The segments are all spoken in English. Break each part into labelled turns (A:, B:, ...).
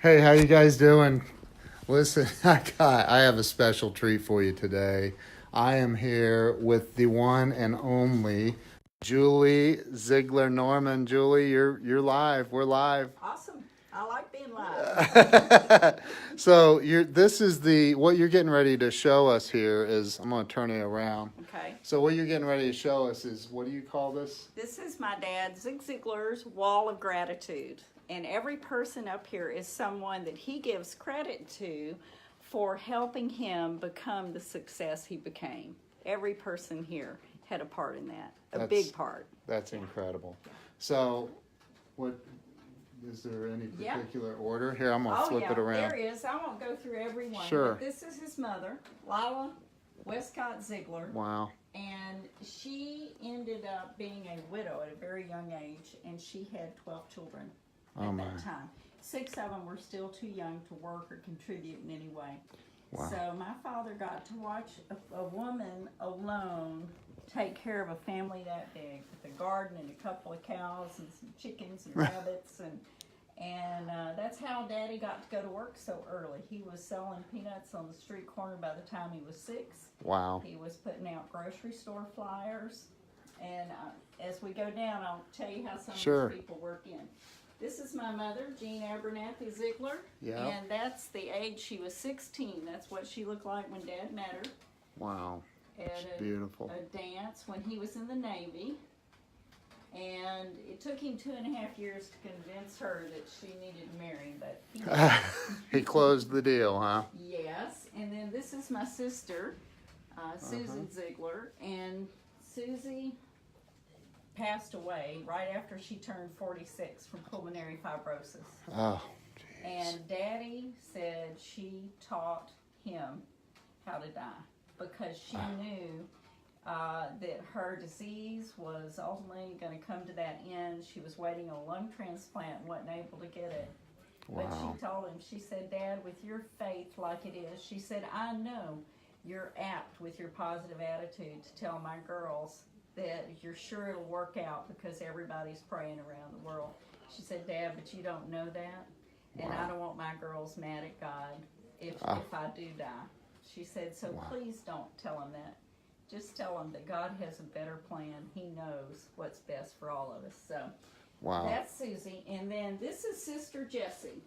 A: Hey, how you guys doing? Listen, I have a special treat for you today. I am here with the one and only Julie Ziegler Norman. Julie, you're live. We're live.
B: Awesome. I like being live.
A: So you're this is the what you're getting ready to show us here is I'm going to turn it around.
B: Okay.
A: So what you're getting ready to show us is what do you call this?
B: This is my dad, Zig Ziglar's Wall of Gratitude. And every person up here is someone that he gives credit to for helping him become the success he became. Every person here had a part in that, big part.
A: That's incredible. So what is there any
B: Yeah.
A: particular order? Here, I'm going to
B: Oh,
A: flip
B: yeah,
A: it around.
B: there is. I won't go through every one.
A: Sure.
B: But this is his mother, Lila Westcott Ziegler.
A: Wow.
B: And she ended up being a widow at a very young age, and she had 12 children at that time. 6 of them were still too young to work or contribute in any way.
A: Wow.
B: So my father got to watch a woman alone take care of a family that big, with a garden and a couple of cows and some chickens and rabbits, and that's how Daddy got to go to work so early. He was selling peanuts on the street corner by the time he was 6.
A: Wow.
B: He was putting out grocery store flyers, and as we go down, I'll tell you how some
A: Sure.
B: of these people work in. This is my mother, Jean Abernathy Ziegler,
A: Yeah.
B: and that's the age she was 16. That's what she looked like when Dad met her
A: Wow.
B: at
A: It's beautiful.
B: a dance when he was in the Navy. And it took him 2.5 years to convince her that she needed to marry, but he
A: He closed the deal, huh?
B: yes. And then this is my sister, Susan Ziegler, and Susie passed away right after she turned 46 from pulmonary fibrosis.
A: Oh,
B: And Daddy said she taught him how to die because she knew that her disease was ultimately going to come to that end. She was waiting on a lung transplant and wasn't able to get it. But
A: wow.
B: she told him, she said, Dad, with your faith like it is, she said, I know you're apt with your positive attitude to tell my girls that you're sure it'll work out because everybody's praying around the world. She said, Dad, but you don't know that. And I don't want my girls mad at God if I do die. She said, so please don't tell him that. Just tell him that God has a better plan. He knows what's best for all of us. So
A: Wow.
B: that's Susie. And then this is Sister Jessie.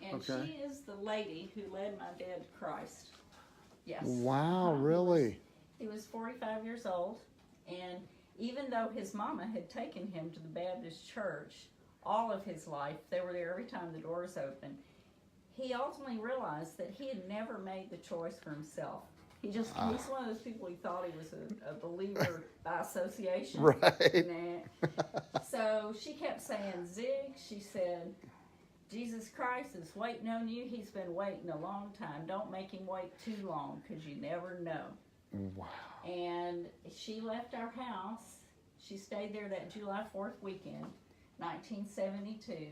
B: And
A: Okay.
B: she is the lady who led my dad to Christ. Yes.
A: Wow, really?
B: He was 45 years old. And even though his mama had taken him to the Baptist church all of his life, they were there every time the doors opened, he ultimately realized that he had never made the choice for himself. He's one of those people who thought he was a believer by association.
A: Right.
B: Nah. So she kept saying, Zig, she said, Jesus Christ is waiting on you. He's been waiting a long time. Don't make him wait too long because you never know.
A: Wow.
B: And she left our house. She stayed there that July 4th weekend, 1972.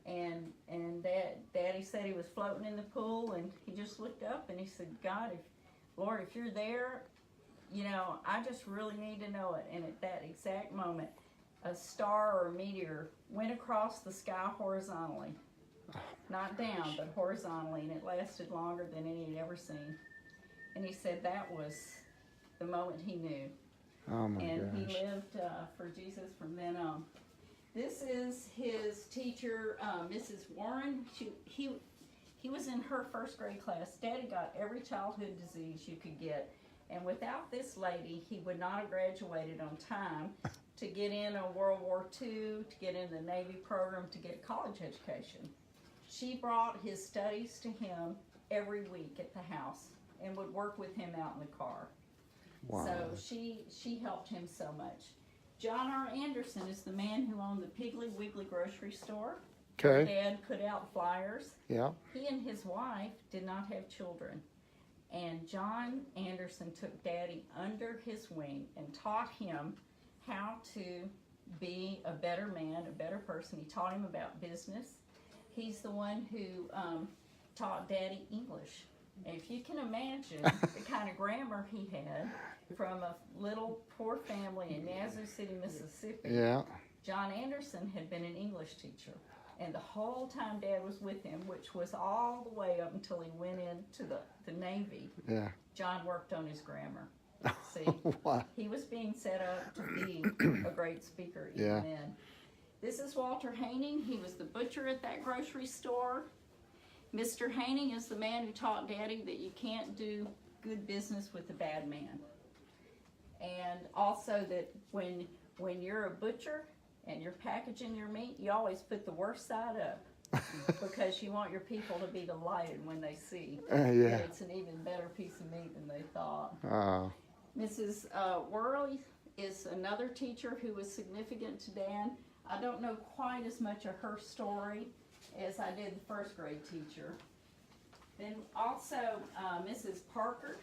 B: And Daddy said he was floating in the pool, and he just looked up and he said, God, Lord, if you're there, you know, I just really need to know it. And at that exact moment, a star or a meteor went across the sky horizontally. Not down, but horizontally, and it lasted longer than any he'd ever seen. And he said that was the moment he knew.
A: Oh my
B: And
A: gosh.
B: he lived for Jesus from then on. This is his teacher, Mrs. Warren. He was in her first grade class. Daddy got every childhood disease you could get. And without this lady, he would not have graduated on time to get in a World War II, to get in the Navy program, to get a college education. She brought his studies to him every week at the house and would work with him out in the car.
A: Wow.
B: So she helped him so much. John R. Anderson is the man who owned the Piggly Wiggly grocery store.
A: Okay.
B: Dad put out flyers.
A: Yeah.
B: He and his wife did not have children. And John Anderson took Daddy under his wing and taught him how to be a better man, a better person. He taught him about business. He's the one who taught Daddy English. And if you can imagine the kind of grammar he had from a little poor family in Nazareth City, Mississippi,
A: Yeah.
B: John Anderson had been an English teacher. And the whole time Dad was with him, which was all the way up until he went into the Navy,
A: Yeah.
B: John worked on his grammar. See,
A: Wow.
B: he was being set up to be a great speaker even
A: Yeah.
B: then. This is Walter Haining. He was the butcher at that grocery store. Mr. Haining is the man who taught Daddy that you can't do good business with a bad man. And also that when you're a butcher and you're packaging your meat, you always put the worst side up because you want your people to be delighted when they see
A: Yeah.
B: that it's an even better piece of meat than they thought.
A: Oh.
B: Mrs. Worley is another teacher who was significant to Dan. I don't know quite as much of her story as I did the first grade teacher. Then also Mrs. Parker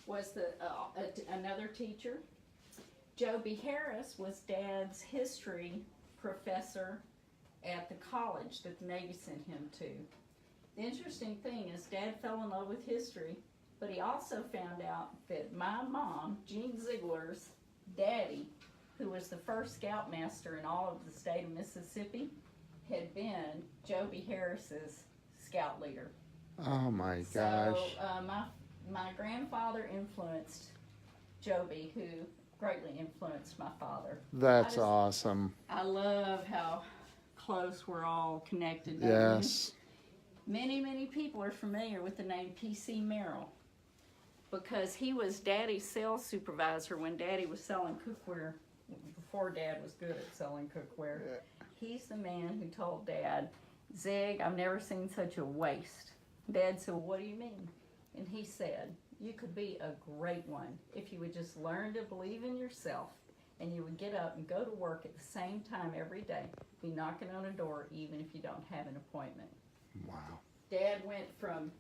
B: was another teacher. Joby Harris was Dad's history professor at the college that the Navy sent him to. The interesting thing is Dad fell in love with history, but he also found out that my mom, Jean Ziegler's daddy, who was the first scoutmaster in all of the state of Mississippi, had been Joby Harris's scout leader.
A: Oh my gosh.
B: So my grandfather influenced Joby, who greatly influenced my father.
A: That's awesome.
B: I love how close we're all connected. don't you?
A: Yes.
B: Many people are familiar with the name P.C. Merrill because he was Daddy's sales supervisor when Daddy was selling cookware, before Dad was good at selling cookware. He's the man who told Dad, "Zig, I've never seen such a waste." Dad said, "What do you mean?" And he said, "You could be a great one if you would just learn to believe in yourself and you would get up and go to work at the same time every day, be knocking on a door even if you don't have an appointment."
A: Wow.
B: Dad went from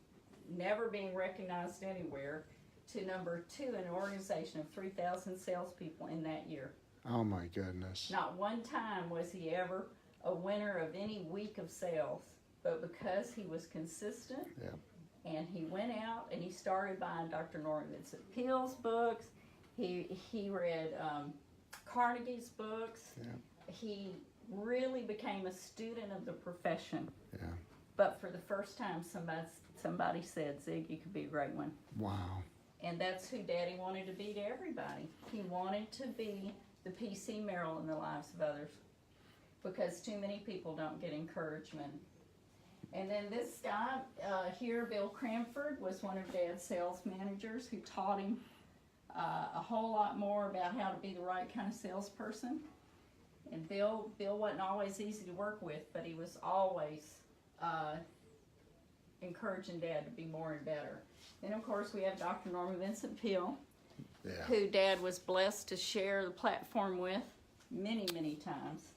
B: never being recognized anywhere to number 2 in an organization of 3,000 salespeople in that year.
A: Oh my goodness.
B: Not one time was he ever a winner of any week of sales, but because he was consistent, and he went out and he started buying Dr. Norman Vincent Peale's books. He read Carnegie's books.
A: Yeah.
B: He really became a student of the profession.
A: Yeah.
B: But for the first time, somebody said, "Zig, you could be a great one."
A: Wow.
B: And that's who Daddy wanted to be to everybody. He wanted to be the P.C. Merrill in the lives of others because too many people don't get encouragement. And then this guy here, Bill Cranford, was one of Dad's sales managers who taught him a whole lot more about how to be the right kind of salesperson. And Bill wasn't always easy to work with, but he was always encouraging Dad to be more and better. Then, of course, we have Dr. Norman Vincent Peale, who Dad was blessed to share the platform with many times,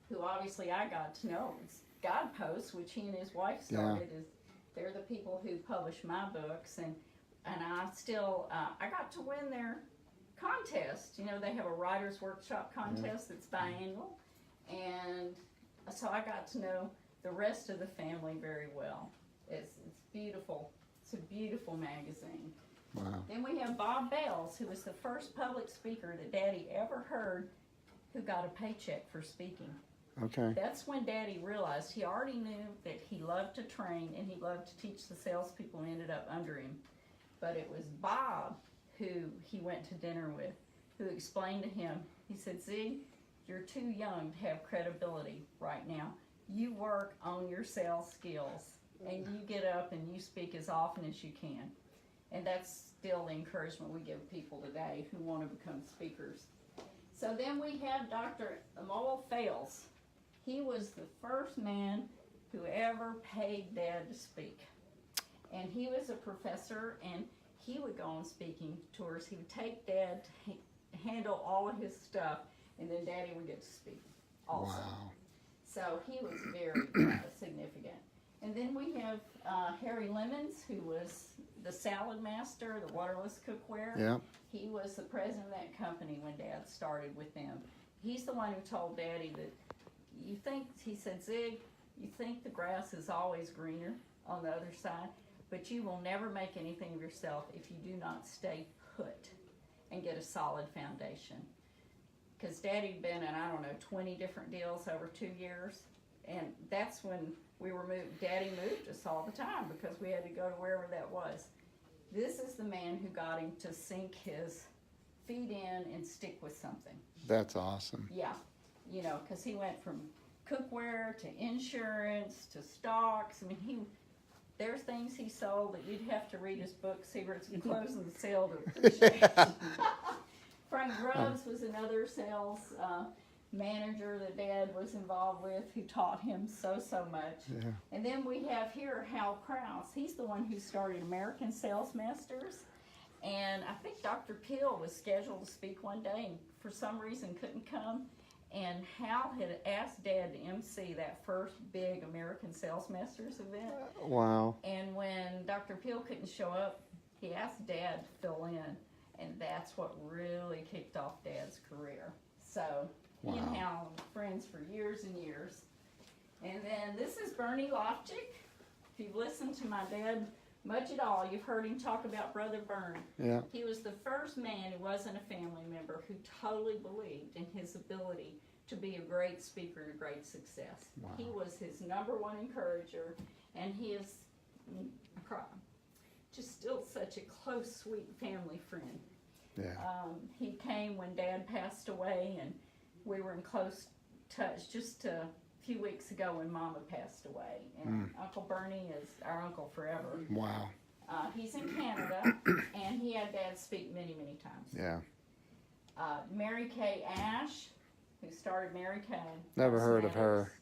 B: who obviously I got to know. It's Guideposts, which he and his wife started. They're the people who publish my books, and I still I got to win their contest. You know, they have a writer's workshop contest that's biannual, and so I got to know the rest of the family very well. It's beautiful. It's a beautiful magazine.
A: Wow.
B: Then we have Bob Bales, who was the first public speaker that Daddy ever heard who got a paycheck for speaking.
A: Okay.
B: That's when Daddy realized he already knew that he loved to train and he loved to teach the salespeople who ended up under him. But it was Bob who he went to dinner with, who explained to him, he said, "Zig, you're too young to have credibility right now. You work on your sales skills and you get up and you speak as often as you can." And that's still the encouragement we give people today who want to become speakers. So then we have Dr. Amol Fales. He was the first man who ever paid Dad to speak. And he was a professor, and he would go on speaking tours. He would take Dad to handle all of his stuff, and then Daddy would get to speak also.
A: Wow.
B: So he was very significant. And then we have Harry Lemons, who was the salad master, the waterless cookware.
A: Yeah.
B: He was the president of that company when Dad started with them. He's the one who told Daddy that he said, "Zig, you think the grass is always greener on the other side, but you will never make anything of yourself if you do not stay put and get a solid foundation." because Daddy'd been in, I don't know, 20 different deals over 2 years. And that's when we were moved. Daddy moved us all the time because we had to go to wherever that was. This is the man who got him to sink his feet in and stick with something.
A: That's awesome.
B: Yeah, you know, because he went from cookware to insurance to stocks. I mean, there's things he sold that you'd have to read his book, Secrets of Closing the Sale to appreciate. Frank Grubbs was another sales manager that Dad was involved with, who taught him so much.
A: Yeah.
B: And then we have here Hal Krause. He's the one who started American Sales Masters. And I think Dr. Peel was scheduled to speak one day and for some reason couldn't come. And Hal had asked Dad to MC that first big American Sales Masters event.
A: Wow.
B: And when Dr. Peel couldn't show up, he asked Dad to fill in. And that's what really kicked off Dad's career. So he and Hal were friends for years and years. And then this is Bernie Lofchick. If you've listened to my dad much at all, you've heard him talk about Brother Bern.
A: Yeah.
B: He was the first man who wasn't a family member who totally believed in his ability to be a great speaker and a great success.
A: Wow.
B: He was his number one encourager, and he is just still such a close, sweet family friend.
A: Yeah.
B: He came when Dad passed away, and we were in close touch just a few weeks ago when Mama passed away. And Uncle Bernie is our uncle forever.
A: Wow.
B: He's in Canada, and he had Dad speak many times.
A: Yeah.
B: Mary Kay Ash, who started Mary Kay.
A: Never heard of her.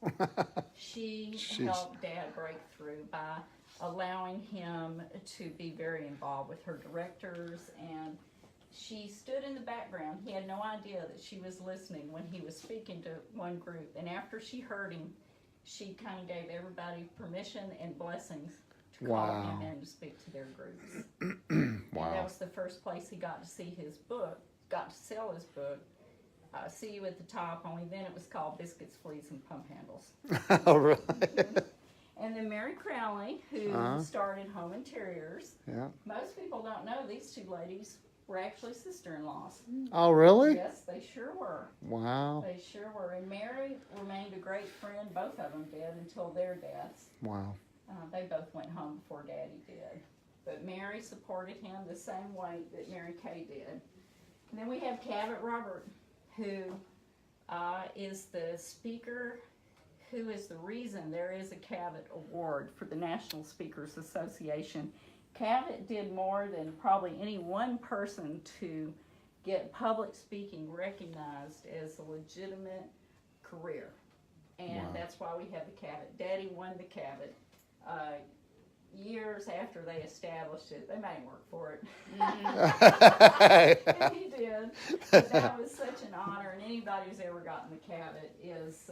B: She helped Dad break through by allowing him to be very involved with her directors, and she stood in the background. He had no idea that she was listening when he was speaking to one group, and after she heard him, she kind of gave everybody permission and blessings to call him in to speak to their groups.
A: Wow.
B: And that was the first place he got to see his book, got to sell his book, See You at the Top, only then it was called Biscuits, Fleas, and Pump Handles.
A: Oh, really?
B: And then Mary Crowley, who started Home Interiors.
A: Yeah.
B: Most people don't know these two ladies were actually sister-in-laws.
A: Oh, really?
B: Yes, they sure were.
A: Wow.
B: They sure were. And Mary remained a great friend. Both of them did until their deaths.
A: Wow.
B: They both went home before Daddy did. But Mary supported him the same way that Mary Kay did. And then we have Cabot Robert, who is the speaker, who is the reason there is a Cabot Award for the National Speakers Association. Cabot did more than probably any one person to get public speaking recognized as a legitimate career. And that's why we have the Cabot. Daddy won the Cabot. Years after they established it, they made him work for it. And he did. But that was such an honor, and anybody who's ever gotten the Cabot is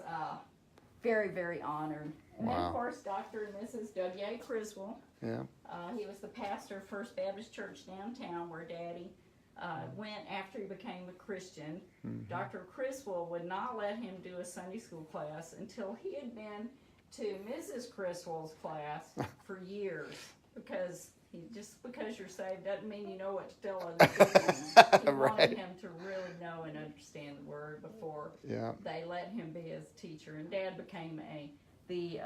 B: very honored. And then, of course, Dr. and Mrs. W.A. Criswell.
A: Yeah.
B: He was the pastor of First Baptist Church downtown where Daddy went after he became a Christian. Dr. Criswell would not let him do a Sunday school class until he had been to Mrs. Criswell's class for years, because because you're saved doesn't mean you know what to tell other people. He wanted him to really know and understand the word before they let him be his teacher. And Dad became the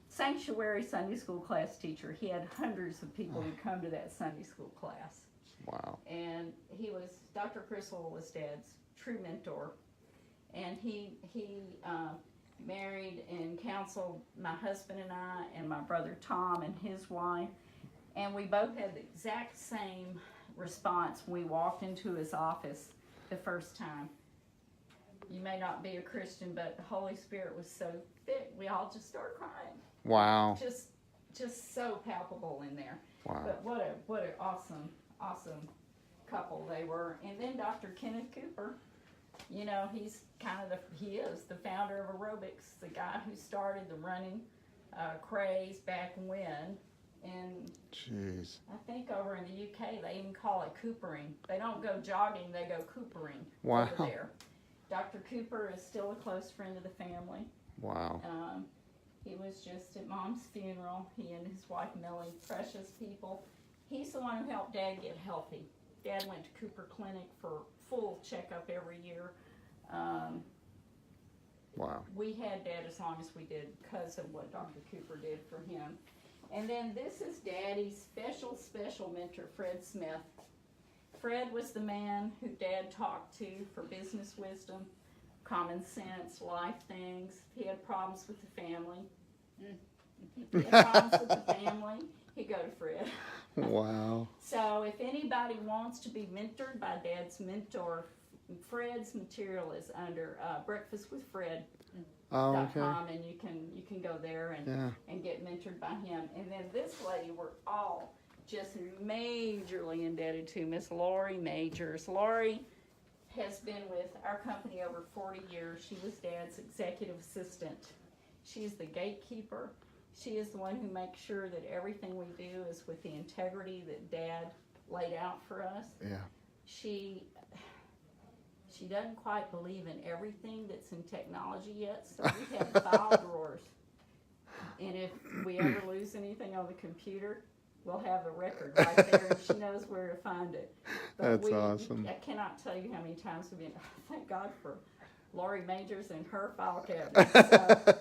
B: sanctuary Sunday school class teacher. He had hundreds of people who come to that Sunday school class.
A: Wow.
B: And Dr. Criswell was Dad's true mentor. And he married and counseled my husband and I and my brother Tom and his wife. And we both had the exact same response when we walked into his office the first time. You may not be a Christian, but the Holy Spirit was so thick, we all just started crying.
A: Wow.
B: Just so palpable in there.
A: Wow.
B: But what an awesome couple they were. And then Dr. Kenneth Cooper, you know, he is the founder of aerobics, the guy who started the running craze back when. And
A: jeez.
B: I think over in the UK they even call it coopering. They don't go jogging, they go coopering over there. Dr. Cooper is still a close friend of the family.
A: Wow.
B: He was just at Mom's funeral. He and his wife Millie, precious people. He's the one who helped Dad get healthy. Dad went to Cooper Clinic for full checkup every year.
A: Wow.
B: We had Dad as long as we did because of what Dr. Cooper did for him. And then this is Daddy's special mentor, Fred Smith. Fred was the man who Dad talked to for business wisdom, common sense, life things. If he had problems with the family, he'd go to Fred.
A: Wow.
B: So if anybody wants to be mentored by Dad's mentor, Fred's material is under breakfastwithfred.com,
A: Oh, okay.
B: and you can go there
A: Yeah.
B: and get mentored by him. And then this lady, we're all just majorly indebted to, Miss Lori Majors. Lori has been with our company over 40 years. She was Dad's executive assistant. She's the gatekeeper. She is the one who makes sure that everything we do is with the integrity that Dad laid out for us.
A: Yeah.
B: She doesn't quite believe in everything that's in technology yet, so we have file drawers. And if we ever lose anything on the computer, we'll have a record right there, and she knows where to find it. But
A: That's awesome.
B: I cannot tell you how many times we've been, thank God for Lori Majors and her file cabinet. So,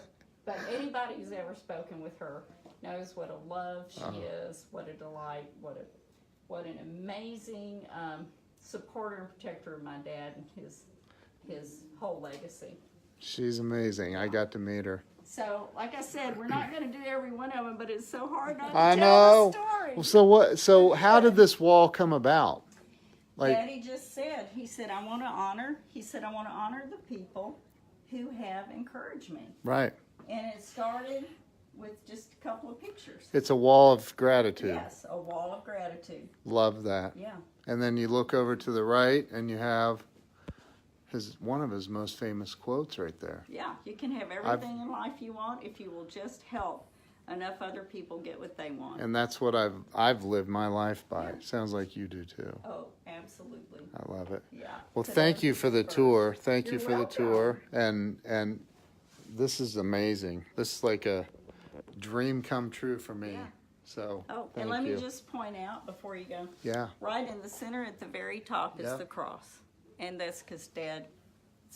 B: but anybody who's ever spoken with her knows what a love she is, what a delight, what an amazing supporter and protector of my dad and his whole legacy.
A: She's amazing. I got to meet her.
B: So, like I said, we're not going to do every one of them, but it's so hard not to
A: I
B: tell
A: know.
B: the story.
A: Well, so what? So how did this wall come about? Like,
B: Daddy just said, he said, I want to honor the people who have encouraged me.
A: right.
B: And it started with just a couple of pictures.
A: It's a wall of gratitude.
B: Yes, a wall of gratitude.
A: Love that.
B: Yeah.
A: And then you look over to the right, and you have one of his most famous quotes right there.
B: Yeah, you can have everything in life you want if you will just help enough other people get what they want.
A: And that's what I've lived my life by.
B: Yeah.
A: Sounds like you do too.
B: Oh, absolutely.
A: I love it.
B: Yeah.
A: Well,
B: Put
A: thank you
B: others
A: for the
B: first.
A: tour. Thank you
B: You're
A: for the
B: welcome.
A: tour. And this is amazing. This is like a dream come true for me.
B: Yeah.
A: So
B: Oh,
A: thank
B: and let
A: you.
B: me just point out before you go,
A: Yeah.
B: right in the center at the very top is
A: Yeah.
B: the cross. And that's because Dad's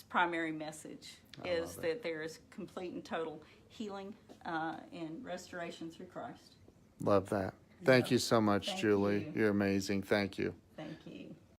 B: primary message is
A: love it.
B: that there is complete and total healing and restoration through Christ.
A: Love that. Thank you so much,
B: Thank
A: Julie.
B: you.
A: You're amazing. Thank you.
B: Thank you.